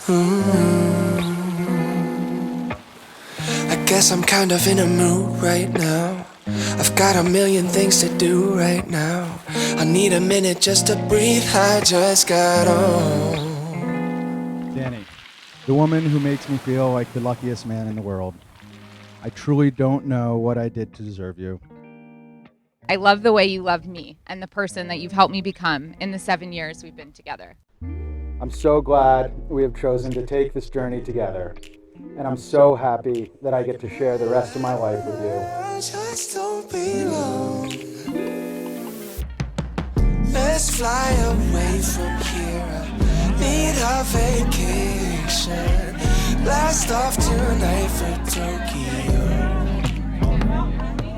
I guess I'm kind of in a mood right now. I've got a million things to do right now. I need a minute just to breathe. I just got home. Danny, the woman who makes me feel like the luckiest man in the world. I truly don't know what I did to deserve you. I love the way you love me and the person that you've helped me become in the 7 years we've been together. I'm so glad we have chosen to take this journey together. And I'm so happy that I get to share the rest of my life with you. I just don't belong. Let's fly away from here. I need a vacation. Blast off tonight for Tokyo.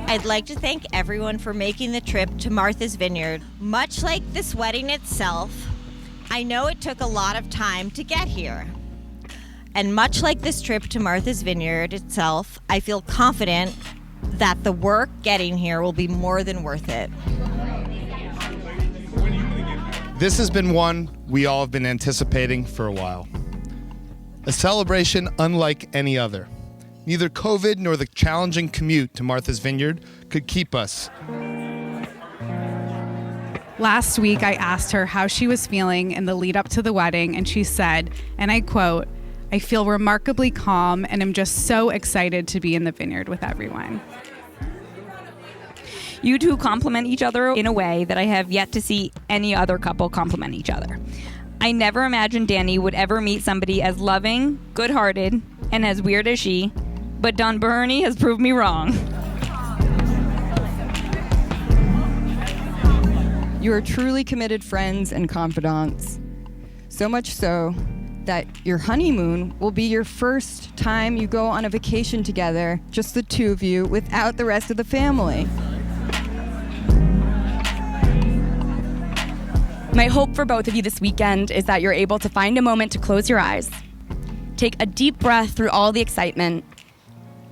I'd like to thank everyone for making the trip to Martha's Vineyard. Much like this wedding itself, I know it took a lot of time to get here. And much like this trip to Martha's Vineyard itself, I feel confident that the work getting here will be more than worth it. This has been one we all have been anticipating for a while. A celebration unlike any other. Neither COVID nor the challenging commute to Martha's Vineyard could keep us. Last week, I asked her how she was feeling in the lead up to the wedding, and she said, and I quote, "I feel remarkably calm and am just so excited to be in the vineyard with everyone." You two complement each other in a way that I have yet to see any other couple complement each other. I never imagined Danny would ever meet somebody as loving, good-hearted, and as weird as she, but Don Burney has proved me wrong. You are truly committed friends and confidants. So much so that your honeymoon will be your first time you go on a vacation together, just the two of you, without the rest of the family. My hope for both of you this weekend is that you're able to find a moment to close your eyes, take a deep breath through all the excitement,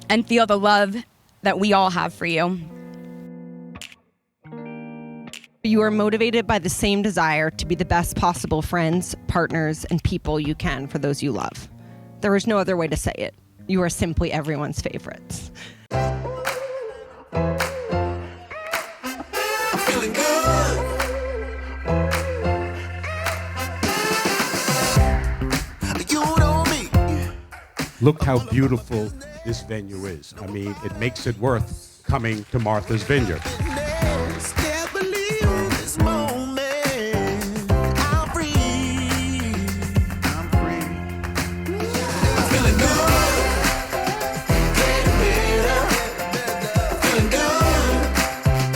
and feel the love that we all have for you. You are motivated by the same desire to be the best possible friends, partners, and people you can for those you love. There is no other way to say it. You are simply everyone's favorites. Feeling good. You know me. Look how beautiful this venue is. I mean, it makes it worth coming to Martha's Vineyard. Can't believe this moment. I'm free. I'm free. Feeling good. Getting better. Feeling good.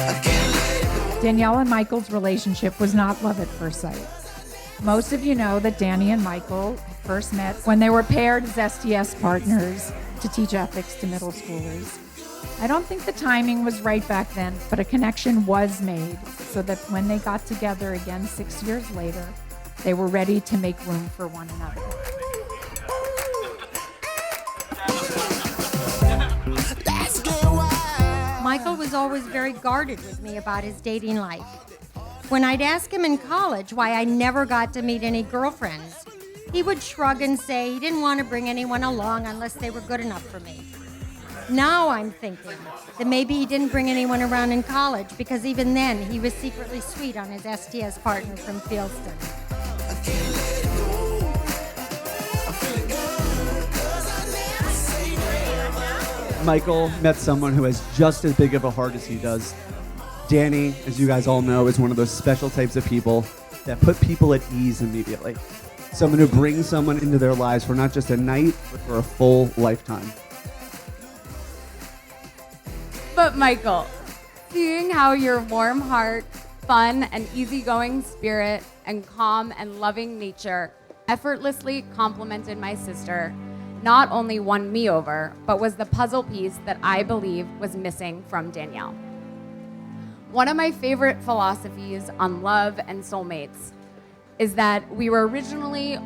I can't let it go. Danielle and Michael's relationship was not love at first sight. Most of you know that Danny and Michael first met when they were paired as STS partners to teach ethics to middle schoolers. I don't think the timing was right back then, but a connection was made so that when they got together again 6 years later, they were ready to make room for one another. Michael was always very guarded with me about his dating life. When I'd ask him in college why I never got to meet any girlfriends, he would shrug and say he didn't want to bring anyone along unless they were good enough for me. Now I'm thinking that maybe he didn't bring anyone around in college because even then he was secretly sweet on his STS partner from Fieldston. Michael met someone who has just as big of a heart as he does. Danny, as you guys all know, is one of those special types of people that put people at ease immediately. Someone who brings someone into their lives for not just a night, but for a full lifetime. But Michael, seeing how your warm heart, fun and easygoing spirit, and calm and loving nature effortlessly complemented my sister not only won me over, but was the puzzle piece that I believe was missing from Danielle. One of my favorite philosophies on love and soulmates is that we were originally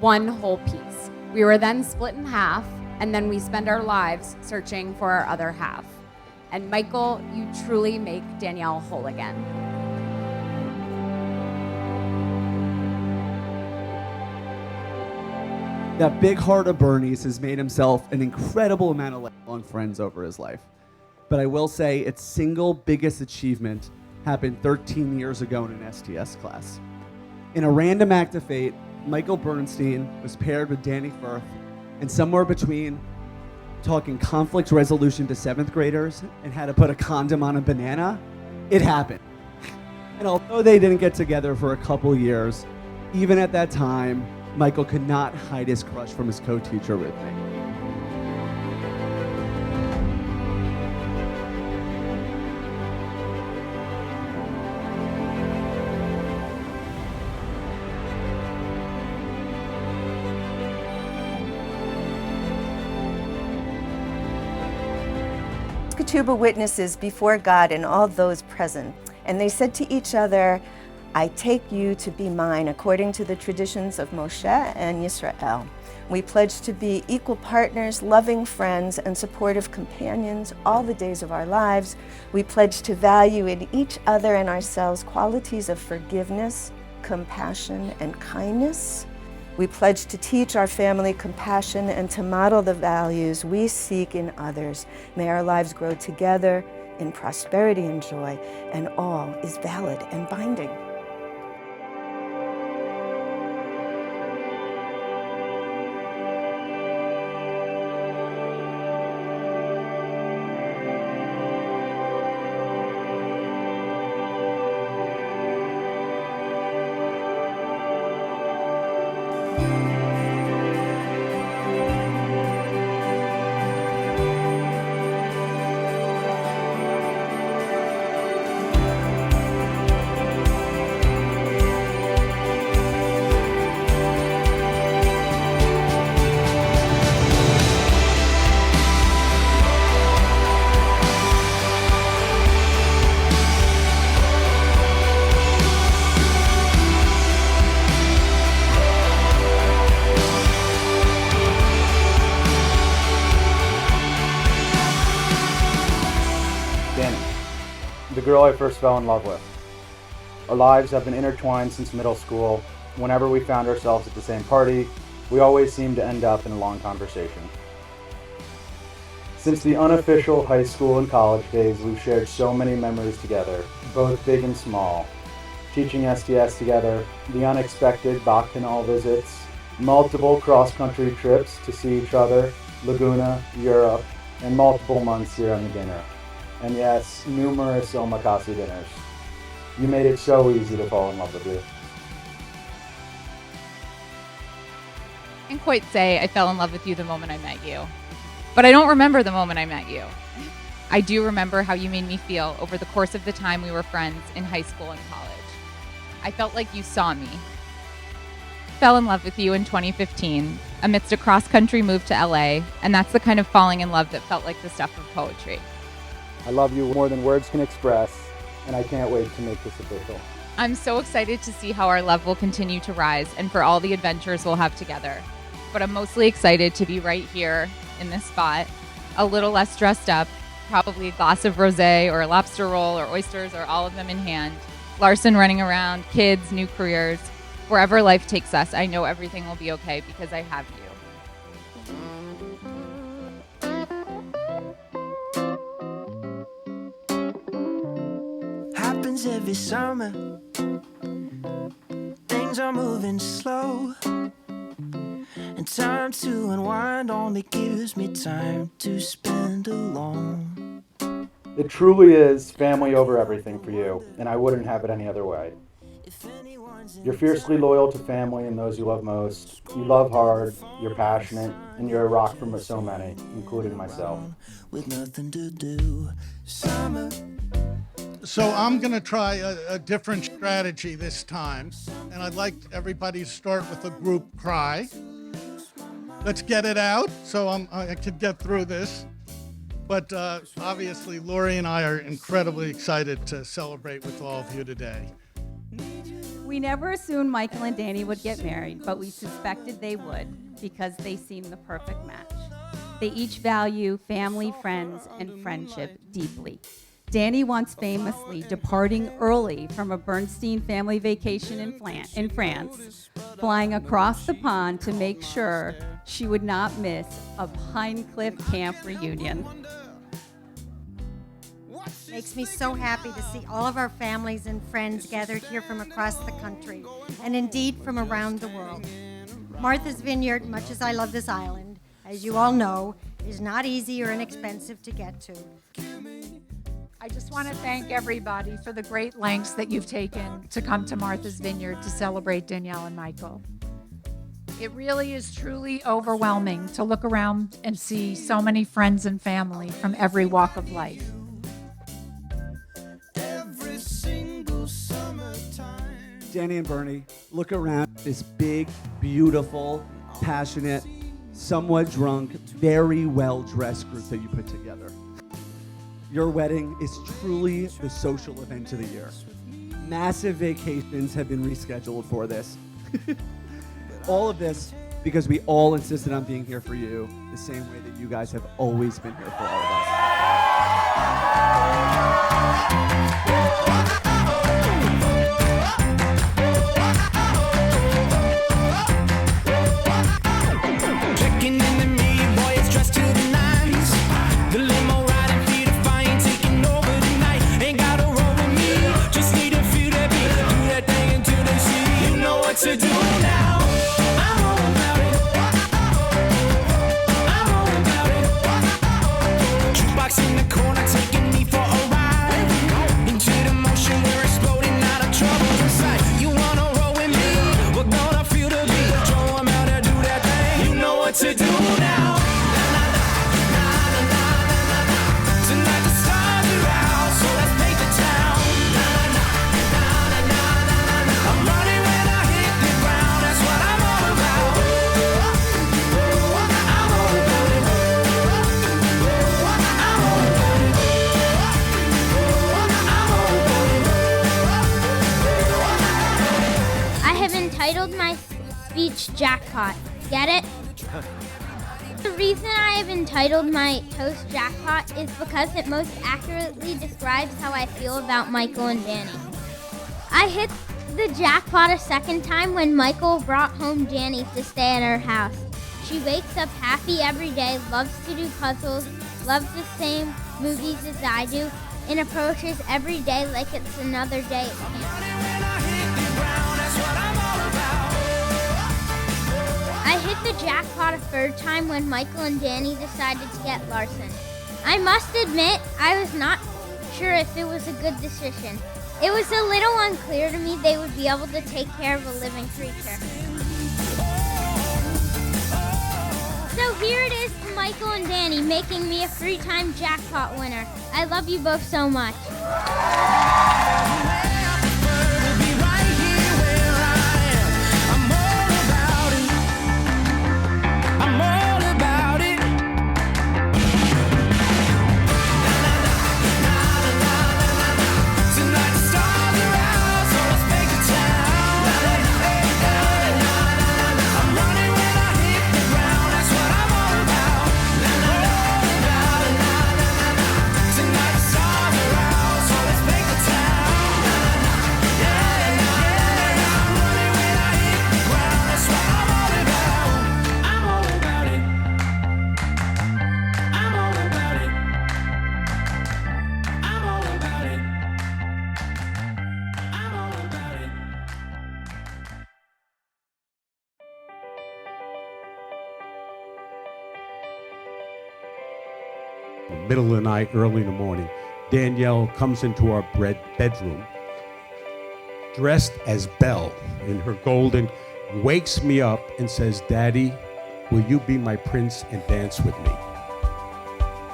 one whole piece. We were then split in half, and then we spend our lives searching for our other half. And Michael, you truly make Danielle whole again. That big heart of Bernie's has made himself an incredible amount of lifelong friends over his life. But I will say its single biggest achievement happened 13 years ago in an STS class. In a random act of fate, Michael Bernstein was paired with Danny Firth, and somewhere between talking conflict resolution to 7th graders and how to put a condom on a banana, it happened. And although they didn't get together for a couple years, even at that time, Michael could not hide his crush from his co-teacher with me. Ketubah witnesses before God and all those present, and they said to each other, I take you to be mine according to the traditions of Moshe and Yisrael. We pledge to be equal partners, loving friends, and supportive companions all the days of our lives. We pledge to value in each other and ourselves qualities of forgiveness, compassion, and kindness. We pledge to teach our family compassion and to model the values we seek in others. May our lives grow together in prosperity and joy, and all is valid and binding. The girl I first fell in love with. Our lives have been intertwined since middle school. Whenever we found ourselves at the same party, we always seemed to end up in a long conversation. Since the unofficial high school and college days, we've shared so many memories together, both big and small. Teaching STS together, the unexpected Bacchanal visits, multiple cross-country trips to see each other, Laguna, Europe, and multiple months here on the dinner. And yes, numerous omakase dinners. You made it so easy to fall in love with you. I can't quite say I fell in love with you the moment I met you, but I don't remember the moment I met you. I do remember how you made me feel over the course of the time we were friends in high school and college. I felt like you saw me. Fell in love with you in 2015 amidst a cross-country move to LA, and that's the kind of falling in love that felt like the stuff of poetry. I love you more than words can express, and I can't wait to make this official. I'm so excited to see how our love will continue to rise and for all the adventures we'll have together. But I'm mostly excited to be right here in this spot, a little less dressed up, probably a glass of rosé or a lobster roll or oysters or all of them in hand. Larson running around, kids, new careers. Wherever life takes us, I know everything will be okay because I have you. Happens every summer. Things are moving slow, and time to unwind only gives me time to spend alone. It truly is family over everything for you, and I wouldn't have it any other way. You're fiercely loyal to family and those you love most. You love hard, you're passionate, and you're a rock for so many, including myself. With nothing to do. Summer. So I'm going to try a different strategy this time, and I'd like everybody to start with a group cry. Let's get it out so I can get through this. But obviously, Lori and I are incredibly excited to celebrate with all of you today. We never assumed Michael and Danny would get married, but we suspected they would because they seemed the perfect match. They each value family, friends, and friendship deeply. Danny once famously departing early from a Bernstein family vacation in France, flying across the pond to make sure she would not miss a Pine Cliff Camp reunion. Makes me so happy to see all of our families and friends gathered here from across the country, and indeed from around the world. Martha's Vineyard, much as I love this island, as you all know, is not easy or inexpensive to get to. I just want to thank everybody for the great lengths that you've taken to come to Martha's Vineyard to celebrate Danielle and Michael. It really is truly overwhelming to look around and see so many friends and family from every walk of life. Danny and Bernie, look around this big, beautiful, passionate, somewhat drunk, very well-dressed group that you put together. Your wedding is truly the social event of the year. Massive vacations have been rescheduled for this. All of this because we all insisted on being here for you the same way that you guys have always been here for all of us. To do now, I'm all about it. I'm all about it. Jukebox in the corner, taking me for a ride. Into the motion, we're exploding out of trouble inside. You wanna roll with me? We're gonna feel the beat. Show 'em how to do that thing. You know what to do now. Tonight the stars are out, so let's paint the town. I'm running when I hit the ground. That's what I'm all about. I'm all about it. I'm all about it. I'm all about it. I have entitled my speech Jackpot. Get it? The reason I have entitled my toast Jackpot is because it most accurately describes how I feel about Michael and Danny. I hit the jackpot a second time when Michael brought home Danny to stay at our house. She wakes up happy every day, loves to do puzzles, loves the same movies as I do, and approaches every day like it's another day at camp. I hit the jackpot a third time when Michael and Danny decided to get Larson. I must admit, I was not sure if it was a good decision. It was a little unclear to me they would be able to take care of a living creature. So here it is to Michael and Danny, making me a 3-time jackpot winner. I love you both so much. Middle of the night, early in the morning, Danielle comes into our bedroom, dressed as Belle in her golden, wakes me up and says, "Daddy, will you be my prince and dance with me?"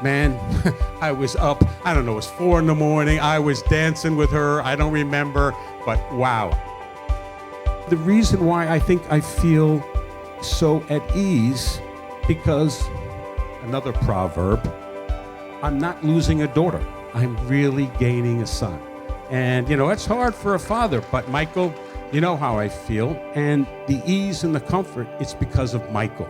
Man, I was up, I don't know, it was 4 in the morning. I was dancing with her. I don't remember, but wow. The reason why I think I feel so at ease, because another proverb, I'm not losing a daughter. I'm really gaining a son. And, you know, it's hard for a father, but Michael, you know how I feel. And the ease and the comfort, it's because of Michael.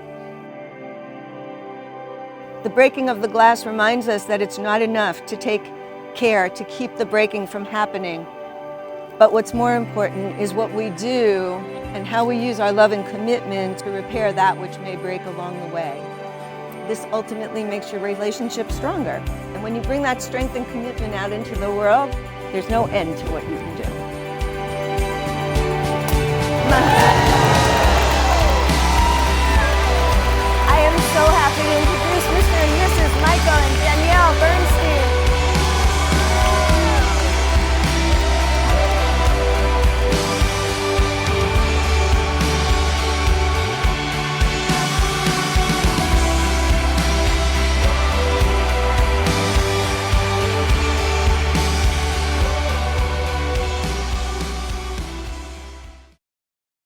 The breaking of the glass reminds us that it's not enough to take care to keep the breaking from happening. But what's more important is what we do and how we use our love and commitment to repair that which may break along the way. This ultimately makes your relationship stronger. And when you bring that strength and commitment out into the world, there's no end to what you can do. I am so happy to introduce Mr. and Mrs. Michael and Jen.